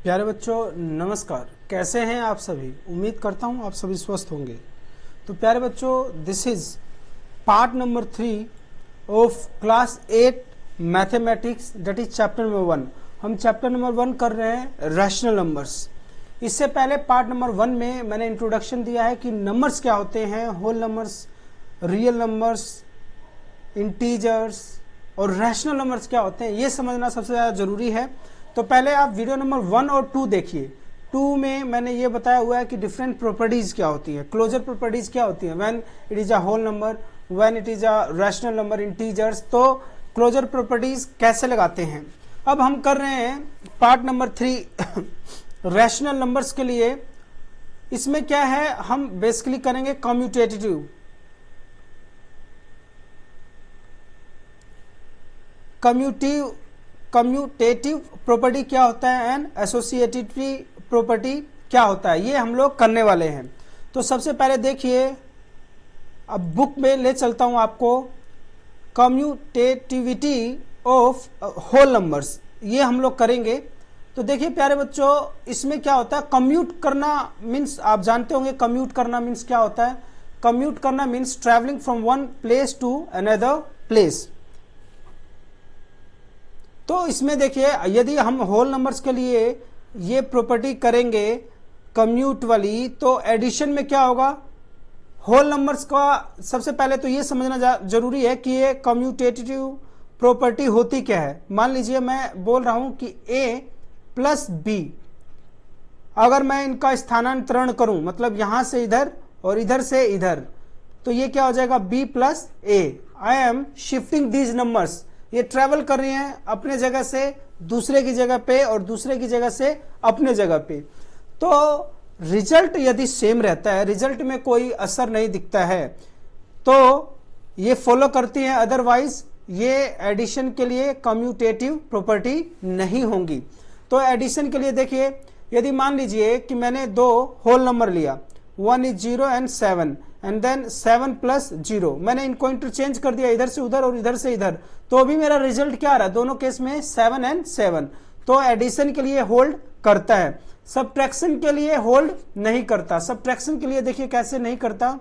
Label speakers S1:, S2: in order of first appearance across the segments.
S1: प्यारे बच्चों नमस्कार। कैसे हैं आप सभी? उम्मीद करता हूं आप सभी स्वस्थ होंगे। तो प्यारे बच्चों, this is part number 3 of class 8 mathematics, that is chapter number 1। हम चैप्टर नंबर 1 कर रहे हैं रैशनल नंबर्स। इससे पहले पार्ट नंबर 1 में मैंने इंट्रोडक्शन दिया है कि नंबर्स क्या होते हैं, whole numbers, real numbers, integers और रैशनल नंबर्स क्या होते हैं, ये समझना सबसे ज़्यादा जरूरी है। तो पहले आप वीडियो नंबर 1 और 2 देखिए। 2 में मैंने ये बताया हुआ है कि डिफरेंट प्रॉपर्टीज क्या होती है, क्लोजर प्रॉपर्टीज क्या होती है, when it is a whole number, when it is a rational number, integers. तो क्लोजर प्रॉपर्टीज कैसे लगाते हैं। अब हम कर रहे हैं पार्ट नंबर 3 रैशनल नंबर्स के लिए। इसमें क्या है, हम बेसिकली करेंगे कम्यूटेटिव कम्यूटेटिव प्रॉपर्टी क्या होता है एंड एसोसिएटिव प्रॉपर्टी क्या होता है, ये हम लोग करने वाले हैं। तो सबसे पहले देखिए, अब बुक में ले चलता हूं आपको। कम्यूटेटिविटी ऑफ होल नंबर्स, ये हम लोग करेंगे। तो देखिए प्यारे बच्चों, इसमें क्या होता है, कम्यूट करना मीन्स, आप जानते होंगे कम्यूट करना मीन्स क्या होता है। कम्यूट करना means travelling from one place to another place. तो इसमें देखिए, यदि हम होल नंबर्स के लिए ये प्रॉपर्टी करेंगे कम्यूट वाली, तो एडिशन में क्या होगा, होल नंबर्स का सबसे पहले तो ये समझना जरूरी है कि ये कम्यूटेटिव प्रॉपर्टी होती क्या है। मान लीजिए मैं बोल रहा हूं कि a प्लस बी, अगर मैं इनका स्थानांतरण करूं, मतलब यहां से इधर और इधर से इधर, तो ये क्या हो जाएगा, b plus A. I am shifting these numbers, ये ट्रेवल कर रही हैं अपने जगह से दूसरे की जगह पे और दूसरे की जगह से अपने जगह पे। तो रिजल्ट यदि सेम रहता है, रिजल्ट में कोई असर नहीं दिखता है, तो ये फॉलो करती हैं, अदरवाइज ये एडिशन के लिए कम्यूटेटिव प्रॉपर्टी नहीं होंगी। तो एडिशन के लिए देखिए, यदि मान लीजिए कि मैंने दो होल नंबर लिया, 1 is 0 and 7 and then 7 plus 0, मैंने इनको इंटरचेंज कर दिया इधर से उधर और इधर से इधर, तो अभी मेरा रिजल्ट क्या आ रहा है, दोनों केस में 7 and 7। तो एडिशन के लिए होल्ड करता है, सब्ट्रैक्शन के लिए होल्ड नहीं करता। सब्ट्रैक्शन के लिए देखिए कैसे नहीं करता,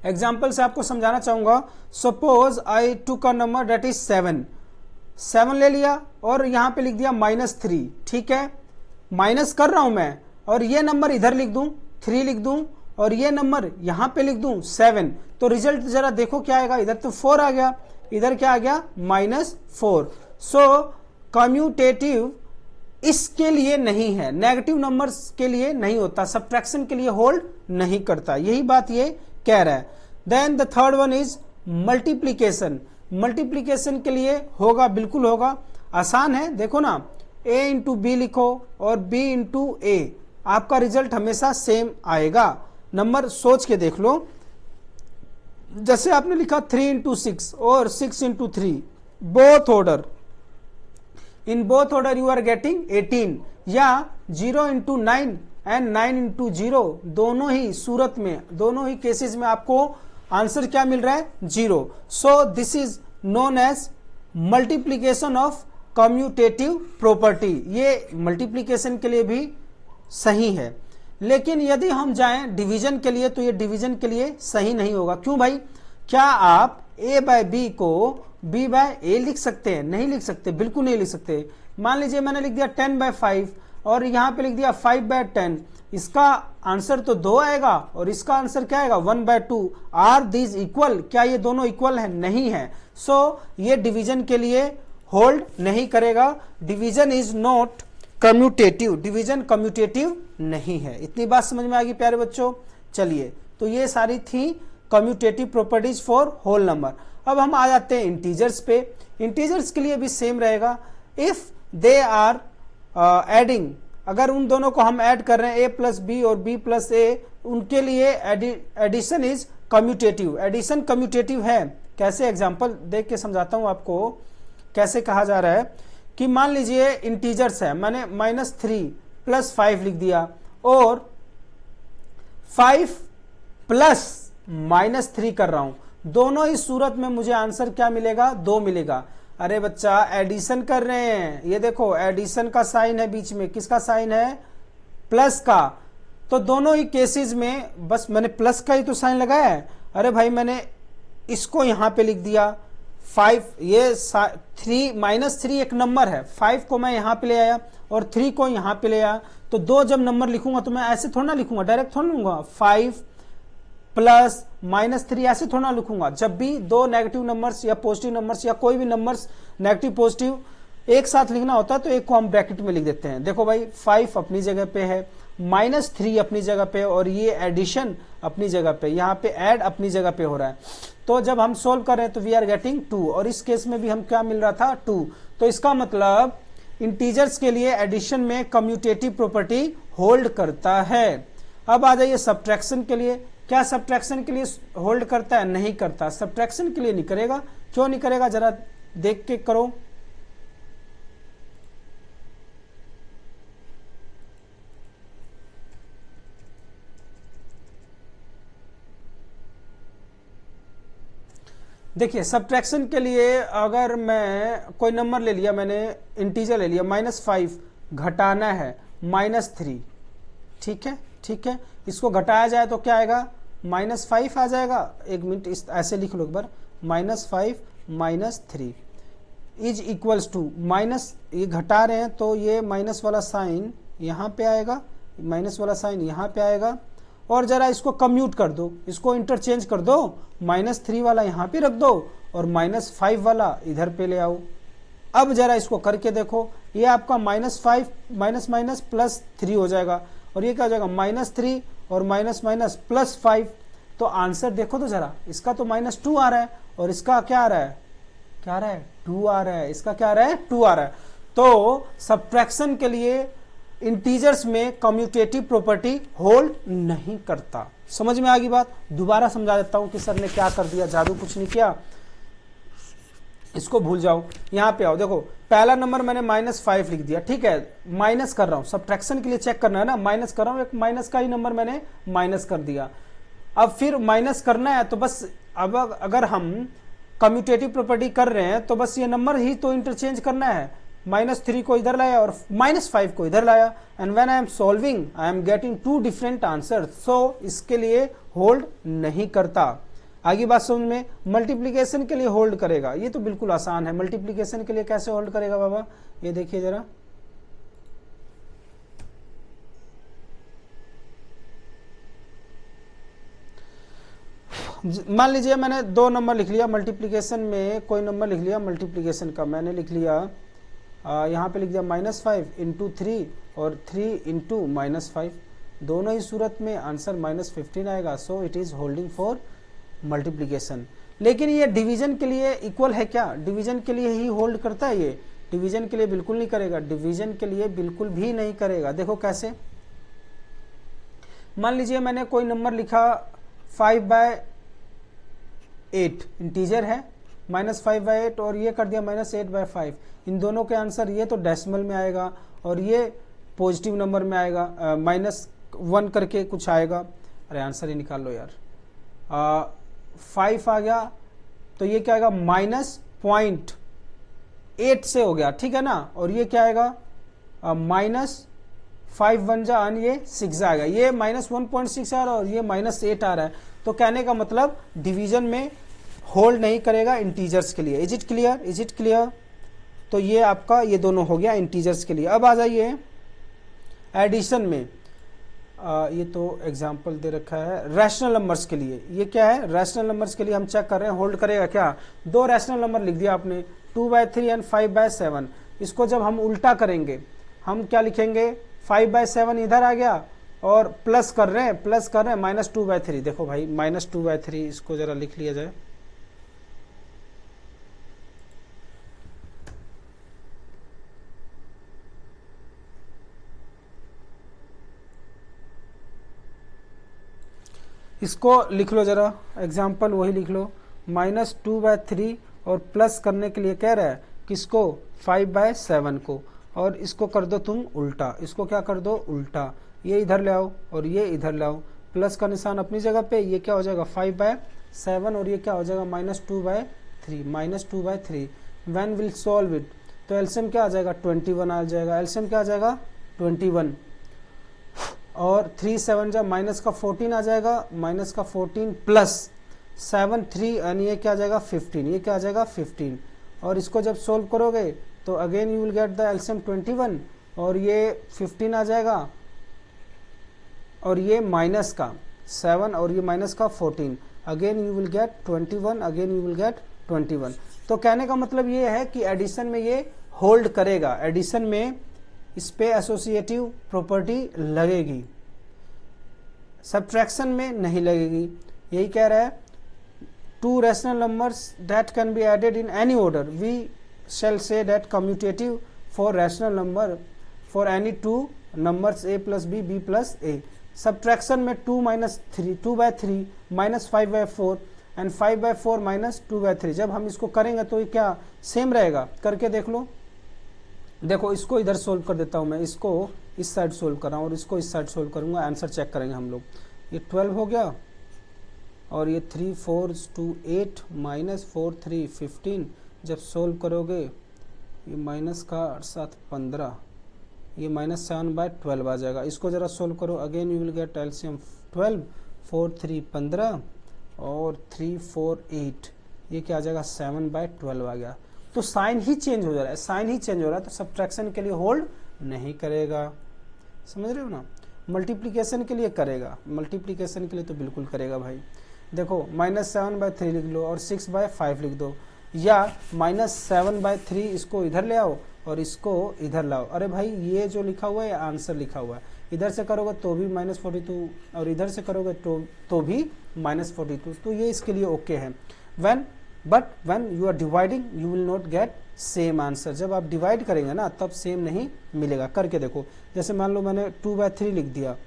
S1: एग्जाम्पल से आपको समझाना चाहूंगा। Suppose I took a number that is 7 ले लिया और यहां पे लिख दिया -3, ठीक है, माइनस कर रहा हूं मैं, और ये नंबर इधर लिख दूं 3 लिख दूं, और ये नंबर यहां पे लिख दूं 7, तो रिजल्ट जरा देखो क्या आएगा, इधर तो 4 आ गया, इधर क्या आ गया, -4। सो कम्यूटेटिव इसके लिए नहीं है, नेगेटिव नंबर्स के लिए नहीं होता, सब्ट्रैक्शन के लिए होल्ड नहीं करता, यही बात ये कह रहा है। Then the third one is multiplication. Multiplication के लिए होगा, बिल्कुल होगा, आसान है। देखो ना, a इंटू बी लिखो और b इंटू ए, आपका रिजल्ट हमेशा सेम आएगा। नंबर सोच के देख लो, जैसे आपने लिखा 3 इंटू 6 और 6 into 3, both order, in both order you are getting 18, या 0 इंटू 9 एंड 9 इंटू 0, दोनों ही सूरत में, दोनों ही केसेस में आपको आंसर क्या मिल रहा है, 0। So this is known as multiplication of commutative property. ये मल्टीप्लीकेशन के लिए भी सही है, लेकिन यदि हम जाएं डिवीजन के लिए, तो ये डिवीजन के लिए सही नहीं होगा। क्यों भाई, क्या आप a बाय बी को b बाय ए लिख सकते हैं? नहीं लिख सकते, बिल्कुल नहीं लिख सकते। मान लीजिए मैंने लिख दिया 10/5 और यहां पे लिख दिया 5/10, इसका आंसर तो 2 आएगा और इसका आंसर क्या आएगा, 1/2। आर दीज इक्वल, क्या ये दोनों इक्वल है? नहीं है। सो ये डिवीजन के लिए होल्ड नहीं करेगा। Division is not commutative, division commutative नहीं है। इतनी बात समझ में आ गई प्यारे बच्चों? चलिए, तो ये सारी थी commutative properties for whole number. अब हम आ जाते हैं इंटीजर्स पे। इंटीजर्स के लिए भी सेम रहेगा। इफ दे आर एडिंग, अगर उन दोनों को हम ऐड कर रहे हैं, a प्लस बी और b प्लस ए, उनके लिए addition is commutative. Addition commutative है कैसे, एग्जाम्पल देख के समझाता हूं आपको कैसे कहा जा रहा है। कि मान लीजिए इंटीजर्स है, मैंने -3 प्लस 5 लिख दिया और 5 प्लस -3 कर रहा हूं, दोनों ही सूरत में मुझे आंसर क्या मिलेगा, 2 मिलेगा। अरे बच्चा एडिशन कर रहे हैं, ये देखो एडिशन का साइन है बीच में, किसका साइन है, प्लस का। तो दोनों ही केसेस में बस मैंने प्लस का ही तो साइन लगाया है। अरे भाई मैंने इसको यहां पे लिख दिया 5, ये 3 -3 एक नंबर है, 5 को मैं यहां पे ले आया और 3 को यहां पे ले आया। तो दो जब नंबर लिखूंगा तो मैं ऐसे थोड़ा ना लिखूंगा, डायरेक्ट थोड़ा लूंगा 5 प्लस -3 ऐसे थोड़ा ना लिखूंगा। जब भी दो नेगेटिव नंबर्स या पॉजिटिव नंबर्स या कोई भी नंबर्स नेगेटिव पॉजिटिव एक साथ लिखना होता है तो एक को हम ब्रैकेट में लिख देते हैं। देखो भाई 5 अपनी जगह पे है, -3 अपनी जगह पे, और ये एडिशन अपनी जगह पे, यहाँ पे ऐड अपनी जगह पे हो रहा है। तो जब हम सोल्व कर रहे हैं तो वी आर गेटिंग 2, और इस केस में भी हम क्या मिल रहा था 2। तो इसका मतलब इंटीजर्स के लिए एडिशन में कम्यूटेटिव प्रॉपर्टी होल्ड करता है। अब आ जाइए सब्ट्रैक्शन के लिए, क्या सब्ट्रैक्शन के लिए होल्ड करता है, नहीं करता, सब्ट्रैक्शन के लिए नहीं करेगा। क्यों नहीं करेगा जरा देख के करो। देखिए सब्ट्रैक्शन के लिए अगर मैं कोई नंबर ले लिया, मैंने इंटीजर ले लिया, -5 घटाना है -3, ठीक है, ठीक है, इसको घटाया जाए तो क्या आएगा, -5 आ जाएगा। एक मिनट इस ऐसे लिख लो एक बार, -5 -3 इज इक्वल्स टू माइनस, ये घटा रहे हैं तो ये माइनस वाला साइन यहाँ पे आएगा, माइनस वाला साइन यहाँ पे आएगा, और जरा इसको कम्यूट कर दो, इसको इंटरचेंज कर दो, -3 वाला यहाँ पे रख दो और -5 वाला इधर पे ले आओ। अब जरा इसको करके देखो, ये आपका -5 माइनस +3 हो जाएगा, और ये क्या हो जाएगा -3 और माइनस +5। तो आंसर देखो तो जरा, इसका तो -2 आ रहा है और इसका क्या आ रहा है, क्या आ रहा है, 2 आ रहा है, इसका क्या आ रहा है, 2 आ रहा है। तो सब्ट्रैक्शन के लिए इंटीजर्स में कम्यूटेटिव प्रॉपर्टी होल्ड नहीं करता। समझ में आ गई बात? दोबारा समझा देता हूं कि सर ने क्या कर दिया, जादू कुछ नहीं किया, इसको भूल जाओ। यहां पे आओ, देखो पहला नंबर मैंने -5 लिख दिया, ठीक है, माइनस कर रहा हूं, सब्ट्रैक्शन के लिए चेक करना है ना, माइनस कर रहा हूं, एक माइनस का ही नंबर मैंने माइनस कर दिया। अब फिर माइनस करना है तो बस, अब अगर हम कम्यूटेटिव प्रॉपर्टी कर रहे हैं तो बस ये नंबर ही तो इंटरचेंज करना है, -3 को इधर लाया और -5 को इधर लाया, and when I am solving I am getting 2 different answer. So इसके लिए होल्ड नहीं करता। आगे बात समझ में? मल्टीप्लीकेशन के लिए होल्ड करेगा, ये तो बिल्कुल आसान है। मल्टीप्लीकेशन के लिए कैसे होल्ड करेगा बाबा, ये देखिए जरा, मान लीजिए मैंने 2 नंबर लिख लिया मल्टीप्लीकेशन में, कोई नंबर लिख लिया मल्टीप्लीकेशन का, मैंने लिख लिया यहाँ पे लिख दिया -5 × 3 और 3 × -5, दोनों ही सूरत में आंसर -15 आएगा। So it is holding for multiplication. लेकिन ये डिवीजन के लिए इक्वल है क्या, डिवीजन के लिए ही होल्ड करता है, ये डिवीजन के लिए बिल्कुल नहीं करेगा, डिवीजन के लिए बिल्कुल भी नहीं करेगा। देखो कैसे, मान लीजिए मैंने कोई नंबर लिखा 5/8, इंटीजर है, -5/8 और ये कर दिया -8/5, इन दोनों के आंसर, ये तो डेसिमल में आएगा और ये पॉजिटिव नंबर में आएगा, -1 करके कुछ आएगा। अरे आंसर ही निकाल लो यार, 5 आ गया तो ये क्या आएगा, -0.8 से हो गया, ठीक है ना, और ये क्या आएगा, -5 1 जा ये 6 आएगा, ये -1.6 आ रहा है और ये -8 आ रहा है। तो कहने का मतलब डिवीजन में होल्ड नहीं करेगा इंटीजर्स के लिए। Is it clear, is it clear? तो ये आपका ये दोनों हो गया इंटीजर्स के लिए। अब आ जाइए एडिशन में, ये तो एग्जाम्पल दे रखा है रैशनल नंबर्स के लिए। ये क्या है, रैशनल नंबर्स के लिए हम चेक कर रहे हैं होल्ड करेगा क्या। 2 रैशनल नंबर लिख दिया आपने, 2/3 एंड 5/7। इसको जब हम उल्टा करेंगे हम क्या लिखेंगे, 5/7 इधर आ गया और प्लस कर रहे हैं -2/3। देखो भाई -2/3, इसको जरा लिख लिया जाए, इसको लिख लो जरा, एग्जाम्पल वही लिख लो, -2/3 और प्लस करने के लिए कह रहा है किसको, 5/7 को, और इसको कर दो तुम उल्टा, इसको क्या कर दो उल्टा, ये इधर ले आओ और ये इधर ले आओ, प्लस का निशान अपनी जगह पे, ये क्या हो जाएगा 5/7 और ये क्या हो जाएगा -2/3, -2/3। व्हेन विल सॉल्व इट, तो एलसीएम क्या आ जाएगा 21 आ जाएगा, एलसीएम क्या आ जाएगा 21, और 3 7 जब माइनस का 14 आ जाएगा, माइनस का 14 प्लस 7 3 यानी ये क्या आ जाएगा 15, ये क्या आ जाएगा 15, और इसको जब सोल्व करोगे तो again you will get the LCM 21, और ये 15 आ जाएगा, और ये माइनस का 7 और ये माइनस का 14, again you will get 21, again you will get 21। तो कहने का मतलब ये है कि एडिशन में ये होल्ड करेगा, एडिशन में इस पे एसोसिएटिव प्रॉपर्टी लगेगी, सब्ट्रैक्शन में नहीं लगेगी। यही कह रहा है to rational numbers that can be added in any order, we shall say that commutative for rational number for any two numbers a plus b, b plus a। subtraction में 2 minus 3, 2/3 minus 5/4 and 5/4 minus 2/3, जब हम इसको करेंगे तो ये क्या same रहेगा, करके देख लो। देखो इसको इधर सोल्व कर देता हूँ मैं, इसको इस साइड सोल्व कर रहा हूँ और इसको इस साइड सोल्व करूंगा, आंसर चेक करेंगे हम लोग। ये 12 हो गया और ये 3 4 2 8 माइनस 4 3 15, जब सोल्व करोगे ये माइनस का 7 15, ये -7/12 आ जाएगा। इसको जरा सोल्व करो, again you will get LCM 12, 4 3 15 और 3 4 8, ये क्या आ जाएगा 7/12 आ गया। तो साइन ही चेंज हो जा रहा है, साइन ही चेंज हो रहा है, तो सब्ट्रैक्शन के लिए होल्ड नहीं करेगा, समझ रहे हो ना। मल्टीप्लिकेशन के लिए करेगा, मल्टीप्लिकेशन के लिए तो बिल्कुल करेगा भाई। देखो -7/3 लिख लो और 6/5 लिख दो, या -7/3 इसको इधर ले आओ और इसको इधर लाओ। अरे भाई ये जो लिखा हुआ है आंसर लिखा हुआ है, इधर से करोगे तो भी -42 और इधर से करोगे तो भी -42, तो ये इसके लिए ओके है। When you are dividing you will not get same answer, जब आप डिवाइड करेंगे ना तब सेम नहीं मिलेगा। करके देखो, जैसे मान लो मैंने 2/3 लिख दिया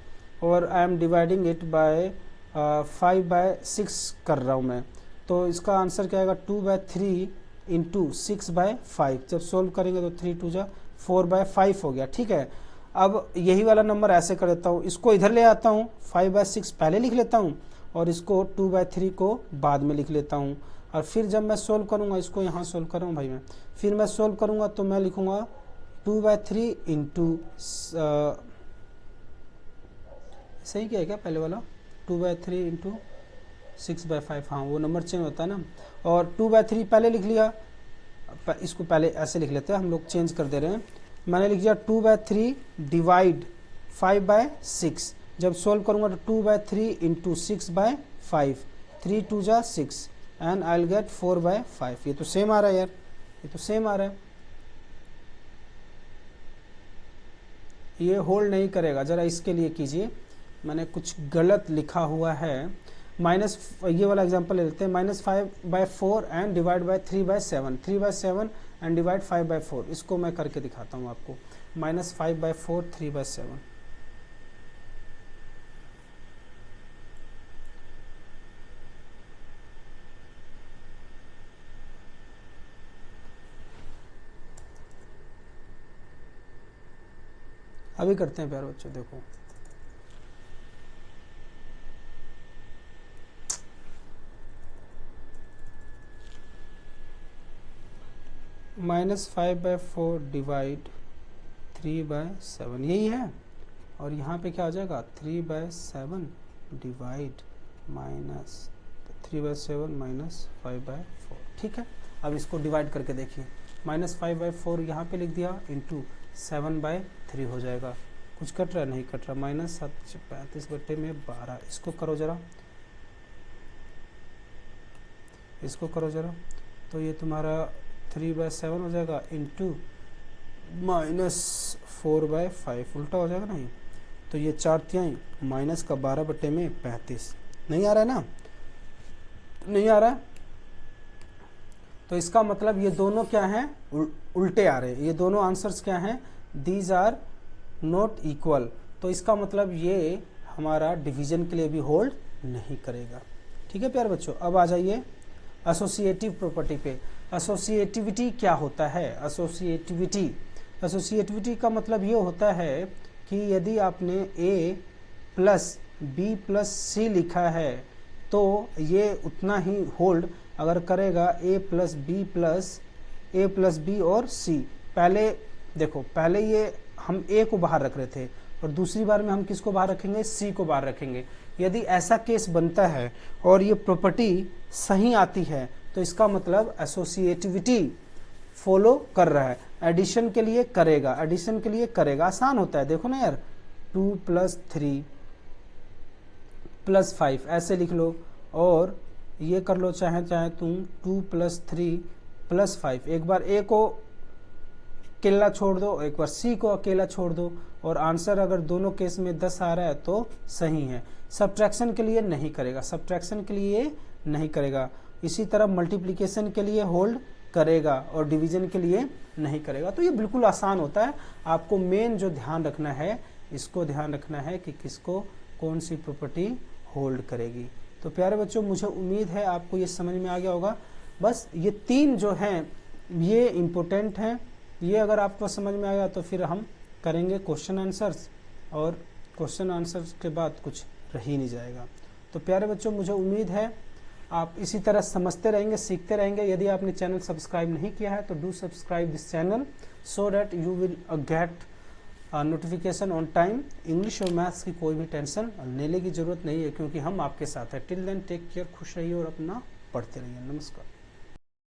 S1: और I am dividing it by 5/6 कर रहा हूँ मैं, तो इसका आंसर क्या आएगा 2/3 इंटू 6/5, जब सोल्व करेंगे तो 3 2 जा 4/5 हो गया। ठीक है, अब यही वाला नंबर ऐसे कर देता हूँ, इसको इधर ले आता हूँ, 5/6 पहले लिख लेता हूँ और इसको 2/3 को बाद में लिख लेता हूँ, और फिर जब मैं सोल्व करूँगा, इसको यहाँ सोल्व कर रहा हूँ भाई मैं, फिर मैं सोल्व करूँगा तो मैं लिखूँगा 2/3 इंटू सही क्या है क्या पहले वाला 2/3 इंटू 6/5, हाँ वो नंबर चेंज होता है ना। और 2/3 पहले लिख लिया, इसको पहले ऐसे लिख लेते हैं, हम लोग चेंज कर दे रहे हैं। मैंने लिख दिया 2/3 डिवाइड 5/6, जब सोल्व करूंगा तो 2/3 इंटू 6/5, 3 2 जा 6 एंड आई विल गेट 4/5। ये तो सेम आ रहा है यार, ये तो सेम आ रहा है, ये होल्ड नहीं करेगा। जरा इसके लिए कीजिए, मैंने कुछ गलत लिखा हुआ है। माइनस ये वाला एग्जांपल ले लेते हैं, -5/4 and divide by 3/7, 3/7 and divide 5/4, इसको मैं करके दिखाता हूँ आपको। -5/4 3/7, अभी करते हैं प्यारे बच्चों। देखो -5/4 डिवाइड 3/7 यही है, और यहाँ पे क्या आ जाएगा 3/7 डिवाइड -3/7 -5/4। ठीक है, अब इसको डिवाइड करके देखिए, -5/4 यहाँ पे लिख दिया इंटू 7/3 हो जाएगा। कुछ कट रहा है नहीं कट रहा, -7/35 इसको करो जरा, इसको करो जरा, तो ये तुम्हारा 3/7 हो जाएगा इंटू -4/5, उल्टा हो जाएगा नहीं, तो ये 4 माइनस का 12/35 नहीं आ रहा है ना, नहीं आ रहा है। तो इसका मतलब ये दोनों क्या हैं उल्टे आ रहे हैं, ये दोनों आंसर्स क्या हैं, दीज आर नॉट इक्वल। तो इसका मतलब ये हमारा डिवीजन के लिए भी होल्ड नहीं करेगा। ठीक है प्यारे बच्चों, अब आ जाइए एसोसिएटिव प्रॉपर्टी पे। एसोसिएटिविटी क्या होता है? एसोसिएटिविटी का मतलब ये होता है कि यदि आपने a प्लस बी प्लस सी लिखा है तो ये उतना ही होल्ड अगर करेगा a plus B plus A plus B और सी। पहले देखो, पहले ये हम ए को बाहर रख रहे थे और दूसरी बार में हम किसको बाहर रखेंगे, सी को बाहर रखेंगे। यदि ऐसा केस बनता है और ये प्रॉपर्टी सही आती है तो इसका मतलब एसोसिएटिविटी फॉलो कर रहा है। एडिशन के लिए करेगा, एडिशन के लिए करेगा, आसान होता है। देखो ना यार, 2 + 3 + 5 ऐसे लिख लो, और ये कर लो चाहे तुम 2 + 3 + 5। एक बार ए को अकेला छोड़ दो, एक बार सी को अकेला छोड़ दो, और आंसर अगर दोनों केस में 10 आ रहा है तो सही है। सब्ट्रैक्शन के लिए नहीं करेगा, सब्ट्रैक्शन के लिए नहीं करेगा। इसी तरह मल्टीप्लिकेशन के लिए होल्ड करेगा और डिवीजन के लिए नहीं करेगा। तो ये बिल्कुल आसान होता है। आपको मेन जो ध्यान रखना है, इसको ध्यान रखना है कि किसको कौन सी प्रॉपर्टी होल्ड करेगी। तो प्यारे बच्चों, मुझे उम्मीद है आपको ये समझ में आ गया होगा। बस ये 3 जो हैं ये इम्पोर्टेंट हैं। ये अगर आपको समझ में आया तो फिर हम करेंगे क्वेश्चन आंसर्स, और क्वेश्चन आंसर्स के बाद कुछ रह ही नहीं जाएगा। तो प्यारे बच्चों, मुझे उम्मीद है आप इसी तरह समझते रहेंगे, सीखते रहेंगे। यदि आपने चैनल सब्सक्राइब नहीं किया है तो do subscribe this channel so that you will get notification on time. English और मैथ्स की कोई भी टेंशन लेने की जरूरत नहीं है, क्योंकि हम आपके साथ हैं। टिल देन टेक केयर, खुश रहिए और अपना पढ़ते रहिए। नमस्कार।